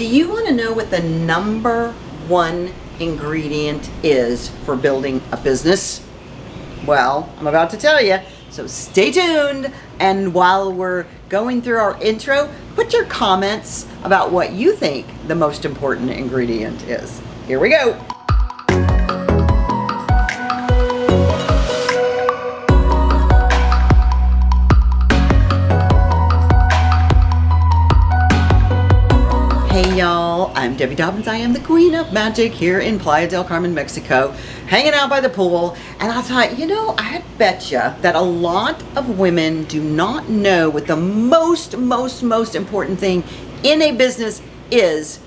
Do you want to know what the number one ingredient is for building a business? Well, I'm about to tell you, so stay tuned. And while we're going through our intro, put your comments about what you think the most important ingredient is. Here we go. Hey y'all, I'm Debbie Dobbins. I am the Queen of Magic here in Playa del Carmen, Mexico, hanging out by the pool. And I thought, I bet you that a lot of women do not know what the most important thing in a business is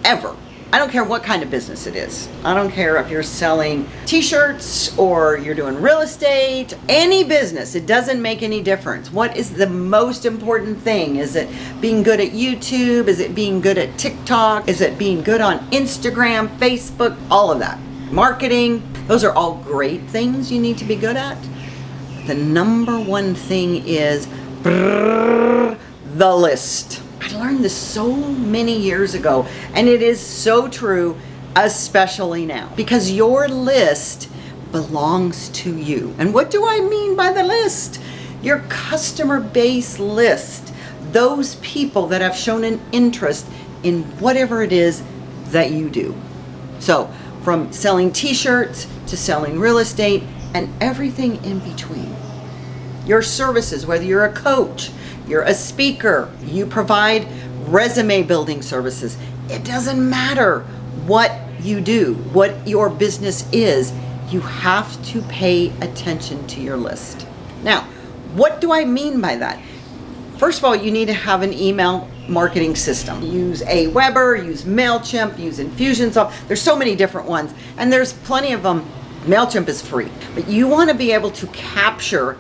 ever. I don't care what kind of business it is. I don't care if you're selling t-shirts or you're doing real estate, any business, it doesn't make any difference. What is the most important thing? Is it being good at YouTube? Is it being good at TikTok? Is it being good on Instagram, Facebook, all of that? Marketing, those are all great things you need to be good at. The number one thing is the list. I learned this so many years ago, and it is so true, especially now, because your list belongs to you. And what do I mean by the list? Your customer base list, those people that have shown an interest in whatever it is that you do. So from selling t-shirts to selling real estate and everything in between. Your services, whether you're a coach, you're a speaker, you provide resume building services. It doesn't matter what you do, what your business is, you have to pay attention to your list. Now, what do I mean by that? First of all, you need to have an email marketing system. Use Aweber, use MailChimp, use Infusionsoft. There's so many different ones, and there's plenty of them. MailChimp is free, but you want to be able to capture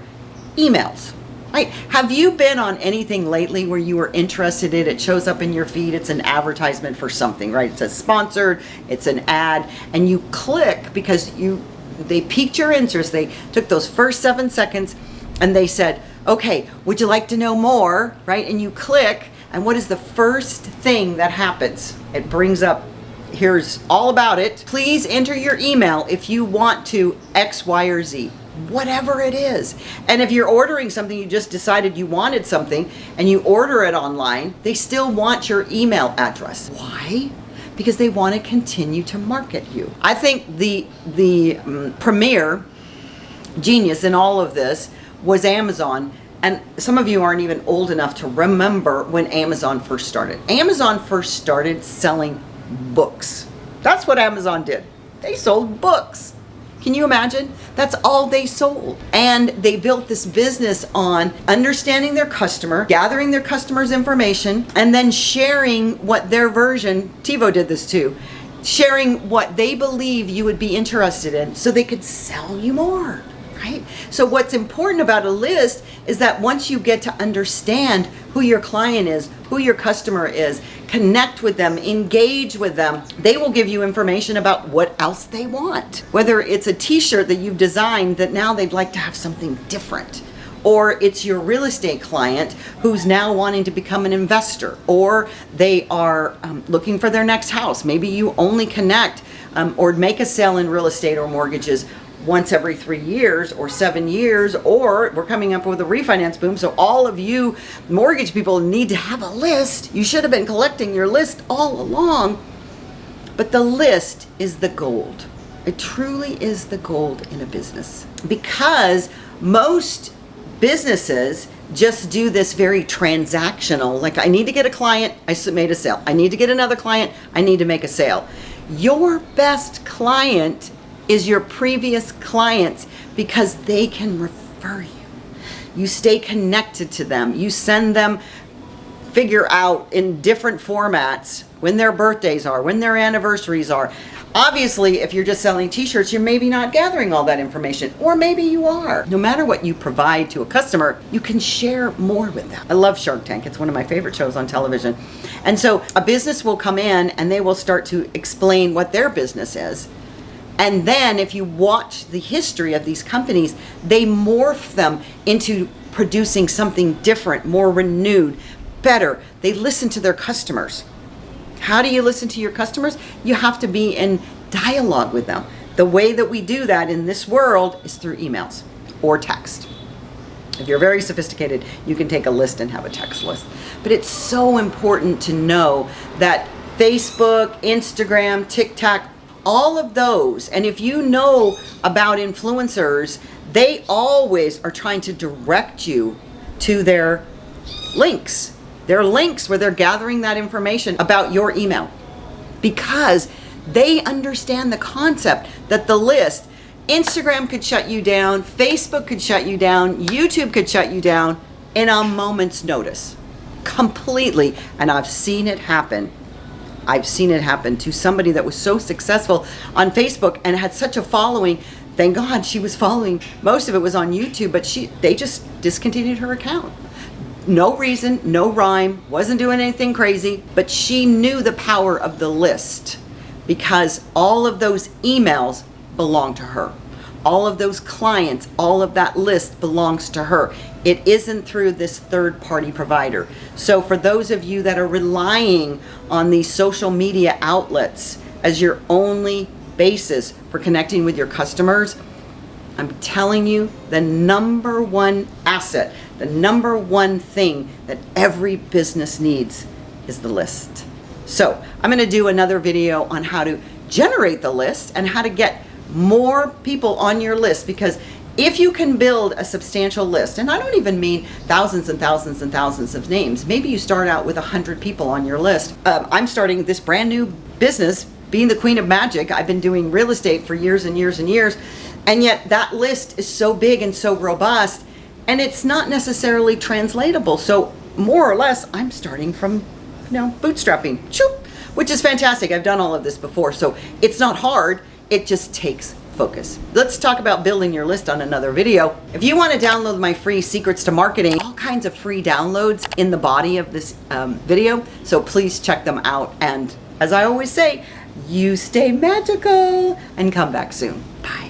emails. Right? Have you been on anything lately where you were interested in it? Shows up in your feed, it's an advertisement for something, right? It says sponsored, it's an ad, and you click because they piqued your interest. They took those first 7 seconds and they said, okay, would you like to know more, right? And you click, and what is the first thing that happens? It brings up, here's all about it. Please enter your email if you want to X, Y, or Z. Whatever it is. And if you're ordering something, you just decided you wanted something and you order it online, they still want your email address. Why? Because they want to continue to market you. I think the premier genius in all of this was Amazon. And some of you aren't even old enough to remember when Amazon first started. Amazon first started selling books. That's what Amazon did. They sold books. Can you imagine? That's all they sold. And they built this business on understanding their customer, gathering their customer's information, and then sharing what their version, TiVo did this too, sharing what they believe you would be interested in so they could sell you more, right? So what's important about a list is that once you get to understand who your client is, who your customer is, connect with them, engage with them, they will give you information about what else they want. Whether it's a t-shirt that you've designed that now they'd like to have something different, or it's your real estate client who's now wanting to become an investor, or they are looking for their next house. Maybe you only connect or make a sale in real estate or mortgages once every 3 years or 7 years, or we're coming up with a refinance boom. So all of you mortgage people need to have a list. You should have been collecting your list all along. But the list is the gold. It truly is the gold in a business, because most businesses just do this very transactional, like I need to get a client, I made a sale. I need to get another client, I need to make a sale. Your best client is your previous clients, because they can refer you. You stay connected to them. You send them, figure out in different formats when their birthdays are, when their anniversaries are. Obviously, if you're just selling t-shirts, you're maybe not gathering all that information, or maybe you are. No matter what you provide to a customer, you can share more with them. I love Shark Tank. It's one of my favorite shows on television. And so a business will come in and they will start to explain what their business is. And then if you watch the history of these companies, they morph them into producing something different, more renewed, better. They listen to their customers. How do you listen to your customers? You have to be in dialogue with them. The way that we do that in this world is through emails or text. If you're very sophisticated, you can take a list and have a text list. But it's so important to know that Facebook, Instagram, TikTok, all of those, and if you know about influencers, they always are trying to direct you to their links. Their links where they're gathering that information about your email, because they understand the concept that the list, Instagram could shut you down, Facebook could shut you down, YouTube could shut you down in a moment's notice. Completely. And I've seen it happen. I've seen it happen to somebody that was so successful on Facebook and had such a following. Thank God she was following. Most of it was on YouTube, but they just discontinued her account. No reason, no rhyme, wasn't doing anything crazy, but she knew the power of the list because all of those emails belong to her. All of those clients, all of that list belongs to her. It isn't through this third-party provider. So for those of you that are relying on these social media outlets as your only basis for connecting with your customers, I'm telling you, the number one asset, the number one thing that every business needs is the list. So I'm going to do another video on how to generate the list and how to get more people on your list, because if you can build a substantial list, and I don't even mean thousands and thousands and thousands of names, maybe you start out with 100 people on your list. I'm starting this brand new business, being the Queen of Magic. I've been doing real estate for years and years and years, and yet that list is so big and so robust, and it's not necessarily translatable. So more or less, I'm starting from, bootstrapping, which is fantastic. I've done all of this before, so it's not hard. It just takes focus. Let's talk about building your list on another video. If you want to download my free Secrets to Marketing, all kinds of free downloads in the body of this video, so please check them out. And as I always say, you stay magical and come back soon. Bye.